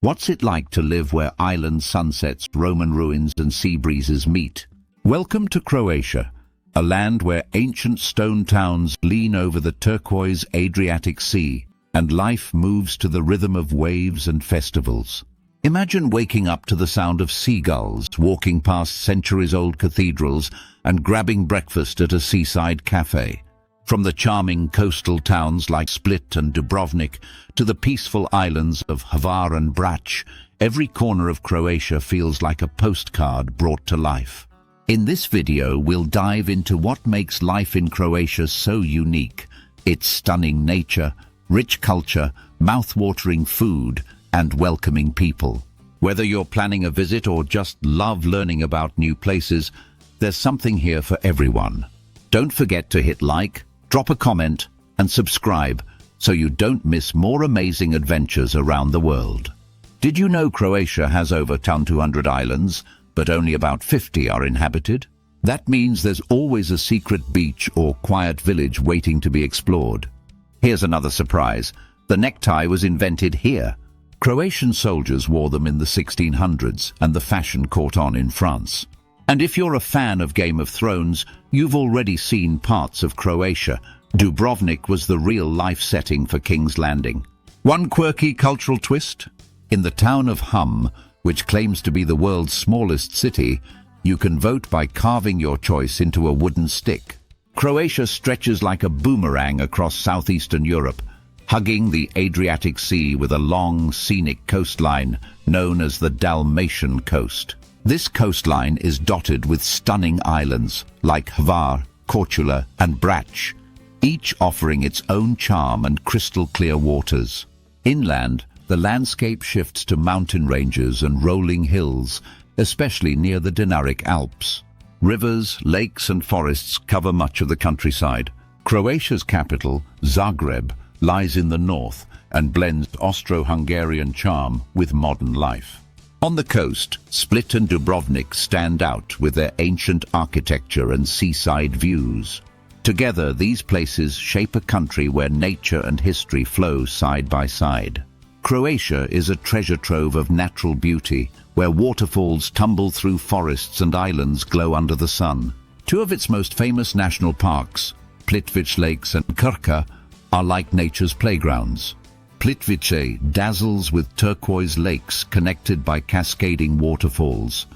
What's it like to live where island sunsets, Roman ruins and sea breezes meet? Welcome to Croatia, a land where ancient stone towns lean over the turquoise Adriatic Sea and life moves to the rhythm of waves and festivals. Imagine waking up to the sound of seagulls, walking past centuries-old cathedrals and grabbing breakfast at a seaside café. From the charming coastal towns like Split and Dubrovnik to the peaceful islands of Hvar and Brač, every corner of Croatia feels like a postcard brought to life. In this video, we'll dive into what makes life in Croatia so unique: its stunning nature, rich culture, mouth-watering food, and welcoming people. Whether you're planning a visit or just love learning about new places, there's something here for everyone. Don't forget to hit like, drop a comment, and subscribe so you don't miss more amazing adventures around the world. Did you know Croatia has over 200 islands, but only about 50 are inhabited? That means there's always a secret beach or quiet village waiting to be explored. Here's another surprise. The necktie was invented here. Croatian soldiers wore them in the 1600s, and the fashion caught on in France. And if you're a fan of Game of Thrones, you've already seen parts of Croatia. Dubrovnik was the real-life setting for King's Landing. One quirky cultural twist: in the town of Hum, which claims to be the world's smallest city, you can vote by carving your choice into a wooden stick. Croatia stretches like a boomerang across southeastern Europe, hugging the Adriatic Sea with a long, scenic coastline known as the Dalmatian coast. This coastline is dotted with stunning islands like Hvar, Korčula and Brač, each offering its own charm and crystal-clear waters. Inland, the landscape shifts to mountain ranges and rolling hills, especially near the Dinaric Alps. Rivers, lakes and forests cover much of the countryside. Croatia's capital, Zagreb, lies in the north and blends Austro-Hungarian charm with modern life. On the coast, Split and Dubrovnik stand out with their ancient architecture and seaside views. Together, these places shape a country where nature and history flow side by side. Croatia is a treasure trove of natural beauty, where waterfalls tumble through forests and islands glow under the sun. Two of its most famous national parks, Plitvice Lakes and Krka, are like nature's playgrounds. Plitvice dazzles with turquoise lakes connected by cascading waterfalls,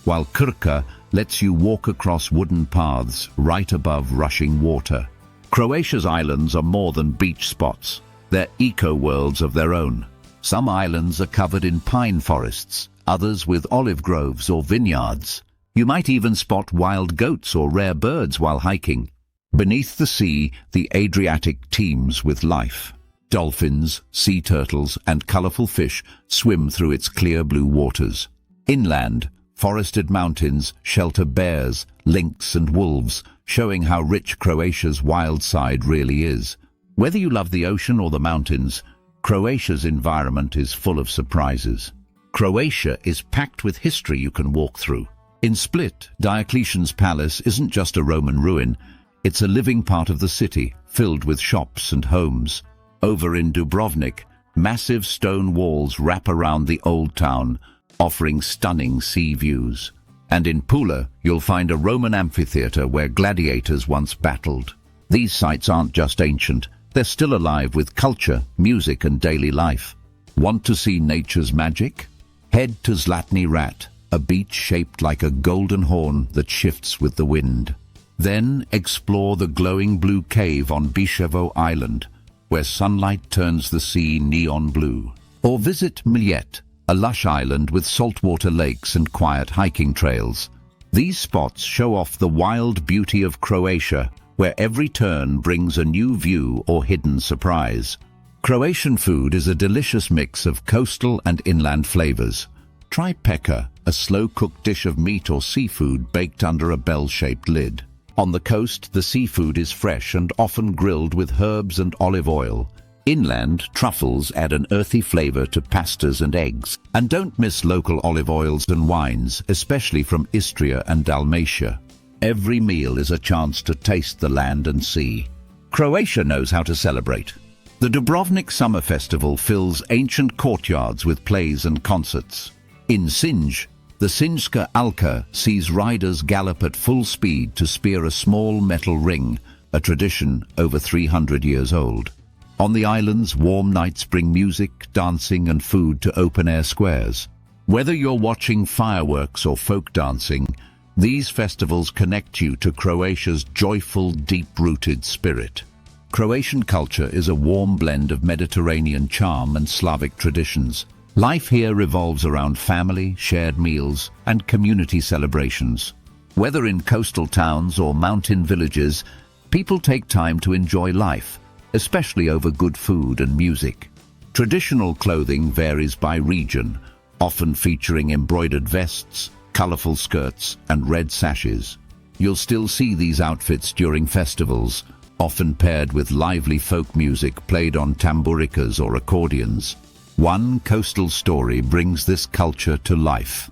while Krka lets you walk across wooden paths right above rushing water. Croatia's islands are more than beach spots. They're eco-worlds of their own. Some islands are covered in pine forests, others with olive groves or vineyards. You might even spot wild goats or rare birds while hiking. Beneath the sea, the Adriatic teems with life. Dolphins, sea turtles, and colorful fish swim through its clear blue waters. Inland, forested mountains shelter bears, lynx, and wolves, showing how rich Croatia's wild side really is. Whether you love the ocean or the mountains, Croatia's environment is full of surprises. Croatia is packed with history you can walk through. In Split, Diocletian's palace isn't just a Roman ruin. It's a living part of the city, filled with shops and homes. Over in Dubrovnik, massive stone walls wrap around the Old Town, offering stunning sea views. And in Pula, you'll find a Roman amphitheater where gladiators once battled. These sites aren't just ancient, they're still alive with culture, music and daily life. Want to see nature's magic? Head to Zlatni Rat, a beach shaped like a golden horn that shifts with the wind. Then explore the glowing blue cave on Biševo Island, where sunlight turns the sea neon blue. Or visit Miljet, a lush island with saltwater lakes and quiet hiking trails. These spots show off the wild beauty of Croatia, where every turn brings a new view or hidden surprise. Croatian food is a delicious mix of coastal and inland flavors. Try peka, a slow-cooked dish of meat or seafood baked under a bell-shaped lid. On the coast, the seafood is fresh and often grilled with herbs and olive oil. Inland, truffles add an earthy flavor to pastas and eggs. And don't miss local olive oils and wines, especially from Istria and Dalmatia. Every meal is a chance to taste the land and sea. Croatia knows how to celebrate. The Dubrovnik Summer Festival fills ancient courtyards with plays and concerts. In Sinj, the Sinjska Alka sees riders gallop at full speed to spear a small metal ring, a tradition over 300 years old. On the islands, warm nights bring music, dancing and food to open-air squares. Whether you're watching fireworks or folk dancing, these festivals connect you to Croatia's joyful, deep-rooted spirit. Croatian culture is a warm blend of Mediterranean charm and Slavic traditions. Life here revolves around family, shared meals, and community celebrations. Whether in coastal towns or mountain villages, people take time to enjoy life, especially over good food and music. Traditional clothing varies by region, often featuring embroidered vests, colorful skirts, and red sashes. You'll still see these outfits during festivals, often paired with lively folk music played on tamburikas or accordions. One coastal story brings this culture to life.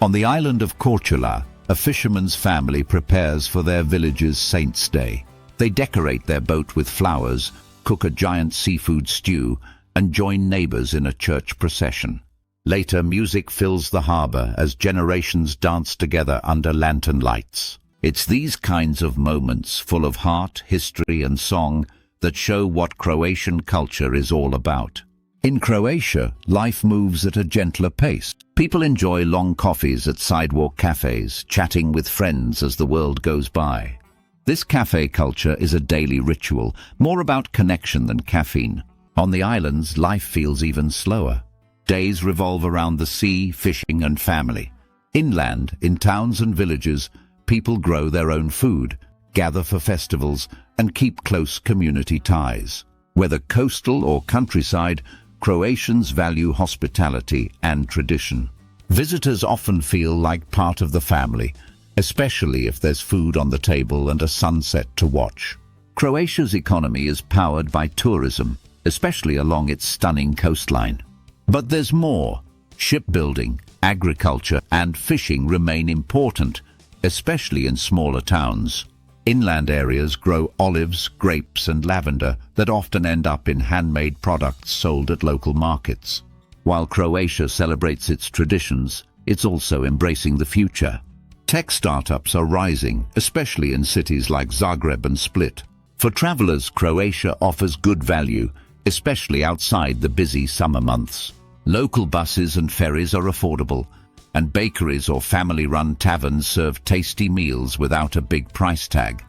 On the island of Korčula, a fisherman's family prepares for their village's Saint's Day. They decorate their boat with flowers, cook a giant seafood stew, and join neighbors in a church procession. Later, music fills the harbor as generations dance together under lantern lights. It's these kinds of moments, full of heart, history, and song, that show what Croatian culture is all about. In Croatia, life moves at a gentler pace. People enjoy long coffees at sidewalk cafes, chatting with friends as the world goes by. This cafe culture is a daily ritual, more about connection than caffeine. On the islands, life feels even slower. Days revolve around the sea, fishing, and family. Inland, in towns and villages, people grow their own food, gather for festivals, and keep close community ties. Whether coastal or countryside, Croatians value hospitality and tradition. Visitors often feel like part of the family, especially if there's food on the table and a sunset to watch. Croatia's economy is powered by tourism, especially along its stunning coastline. But there's more. Shipbuilding, agriculture, and fishing remain important, especially in smaller towns. Inland areas grow olives, grapes, and lavender that often end up in handmade products sold at local markets. While Croatia celebrates its traditions, it's also embracing the future. Tech startups are rising, especially in cities like Zagreb and Split. For travelers, Croatia offers good value, especially outside the busy summer months. Local buses and ferries are affordable, and bakeries or family-run taverns serve tasty meals without a big price tag.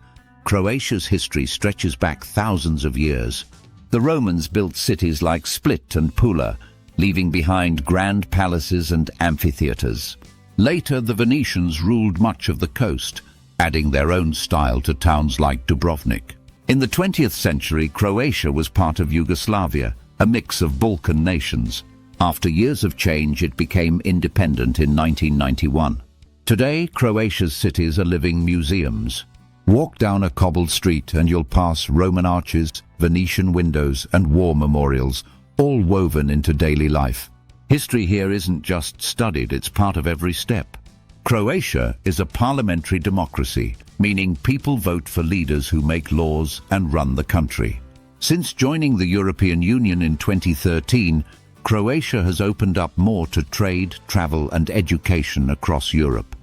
Croatia's history stretches back thousands of years. The Romans built cities like Split and Pula, leaving behind grand palaces and amphitheaters. Later, the Venetians ruled much of the coast, adding their own style to towns like Dubrovnik. In the 20th century, Croatia was part of Yugoslavia, a mix of Balkan nations. After years of change, it became independent in 1991. Today, Croatia's cities are living museums. Walk down a cobbled street and you'll pass Roman arches, Venetian windows, and war memorials, all woven into daily life. History here isn't just studied, it's part of every step. Croatia is a parliamentary democracy, meaning people vote for leaders who make laws and run the country. Since joining the European Union in 2013, Croatia has opened up more to trade, travel, and education across Europe.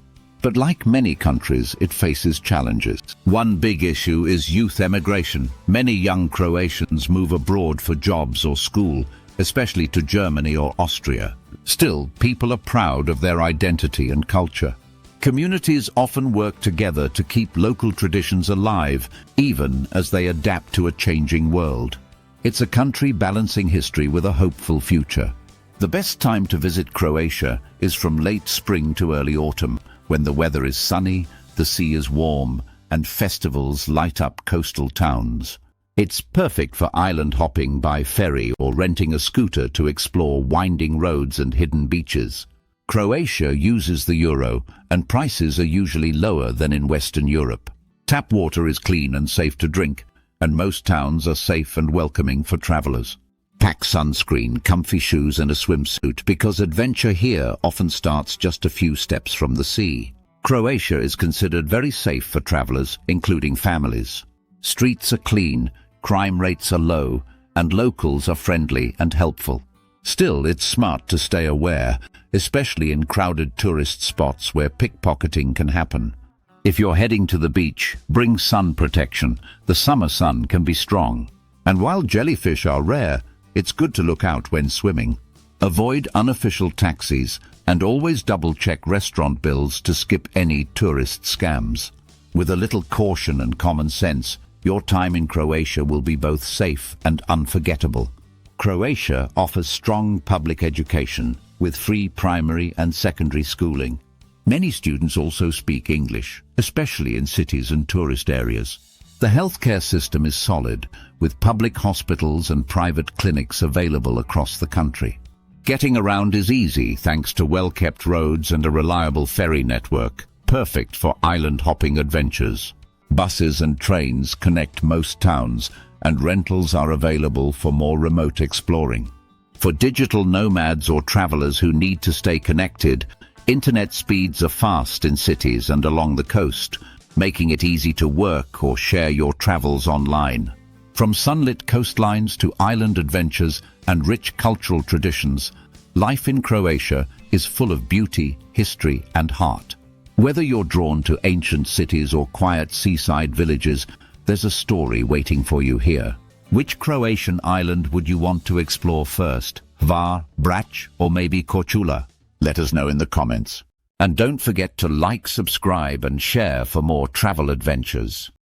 But like many countries, it faces challenges. One big issue is youth emigration. Many young Croatians move abroad for jobs or school, especially to Germany or Austria. Still, people are proud of their identity and culture. Communities often work together to keep local traditions alive, even as they adapt to a changing world. It's a country balancing history with a hopeful future. The best time to visit Croatia is from late spring to early autumn, when the weather is sunny, the sea is warm, and festivals light up coastal towns. It's perfect for island hopping by ferry or renting a scooter to explore winding roads and hidden beaches. Croatia uses the euro, and prices are usually lower than in Western Europe. Tap water is clean and safe to drink, and most towns are safe and welcoming for travelers. Pack sunscreen, comfy shoes, and a swimsuit, because adventure here often starts just a few steps from the sea. Croatia is considered very safe for travelers, including families. Streets are clean, crime rates are low, and locals are friendly and helpful. Still, it's smart to stay aware, especially in crowded tourist spots where pickpocketing can happen. If you're heading to the beach, bring sun protection. The summer sun can be strong. And while jellyfish are rare, it's good to look out when swimming. Avoid unofficial taxis and always double-check restaurant bills to skip any tourist scams. With a little caution and common sense, your time in Croatia will be both safe and unforgettable. Croatia offers strong public education with free primary and secondary schooling. Many students also speak English, especially in cities and tourist areas. The healthcare system is solid, with public hospitals and private clinics available across the country. Getting around is easy thanks to well-kept roads and a reliable ferry network, perfect for island-hopping adventures. Buses and trains connect most towns, and rentals are available for more remote exploring. For digital nomads or travelers who need to stay connected, internet speeds are fast in cities and along the coast, making it easy to work or share your travels online. From sunlit coastlines to island adventures and rich cultural traditions, life in Croatia is full of beauty, history, and heart. Whether you're drawn to ancient cities or quiet seaside villages, there's a story waiting for you here. Which Croatian island would you want to explore first? Hvar, Brač, or maybe Korčula? Let us know in the comments. And don't forget to like, subscribe, and share for more travel adventures.